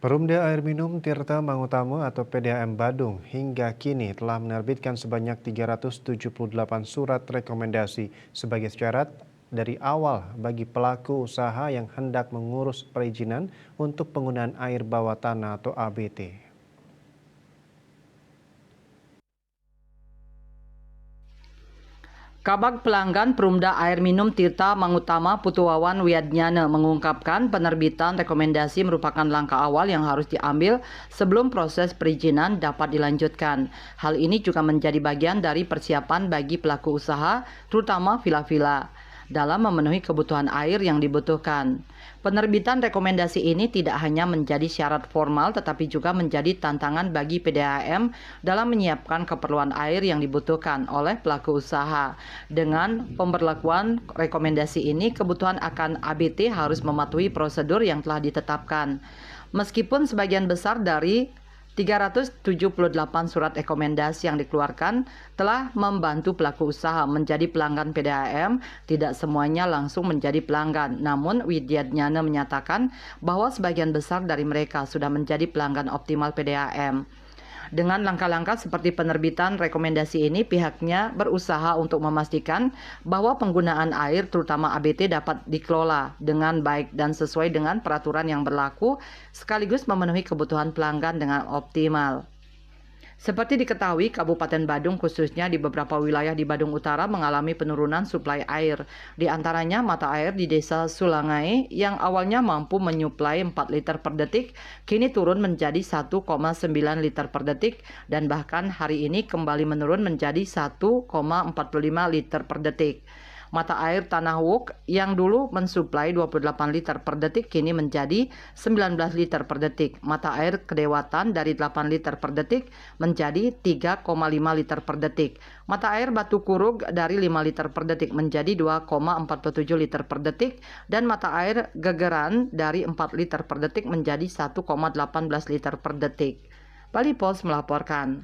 Perumda Air Minum Tirta Mangutama atau PDAM Badung hingga kini telah menerbitkan sebanyak 378 surat rekomendasi sebagai syarat dari awal bagi pelaku usaha yang hendak mengurus perizinan untuk penggunaan air bawah tanah atau ABT. Kabag Pelanggan Perumda Air Minum Tirta Mangutama Putuwawan Wiadnyana mengungkapkan penerbitan rekomendasi merupakan langkah awal yang harus diambil sebelum proses perizinan dapat dilanjutkan. Hal ini juga menjadi bagian dari persiapan bagi pelaku usaha, terutama villa-villa, dalam memenuhi kebutuhan air yang dibutuhkan. Penerbitan rekomendasi ini tidak hanya menjadi syarat formal tetapi juga menjadi tantangan bagi PDAM dalam menyiapkan keperluan air yang dibutuhkan oleh pelaku usaha. Dengan pemberlakuan rekomendasi ini, kebutuhan akan ABT harus mematuhi prosedur yang telah ditetapkan. Meskipun sebagian besar dari 378 surat rekomendasi yang dikeluarkan telah membantu pelaku usaha menjadi pelanggan PDAM, tidak semuanya langsung menjadi pelanggan. Namun Widyadnyana menyatakan bahwa sebagian besar dari mereka sudah menjadi pelanggan optimal PDAM. Dengan langkah-langkah seperti penerbitan rekomendasi ini, pihaknya berusaha untuk memastikan bahwa penggunaan air terutama ABT dapat dikelola dengan baik dan sesuai dengan peraturan yang berlaku, sekaligus memenuhi kebutuhan pelanggan dengan optimal. Seperti diketahui, Kabupaten Badung khususnya di beberapa wilayah di Badung Utara mengalami penurunan suplai air. Di antaranya mata air di Desa Sulangai yang awalnya mampu menyuplai 4 liter per detik, kini turun menjadi 1,9 liter per detik dan bahkan hari ini kembali menurun menjadi 1,45 liter per detik. Mata air Tanah Wuk yang dulu mensuplai 28 liter per detik kini menjadi 19 liter per detik. Mata air Kedewatan dari 8 liter per detik menjadi 3,5 liter per detik. Mata air Batu Kurug dari 5 liter per detik menjadi 2,47 liter per detik. Dan mata air Gegeran dari 4 liter per detik menjadi 1,18 liter per detik. Bali Post melaporkan.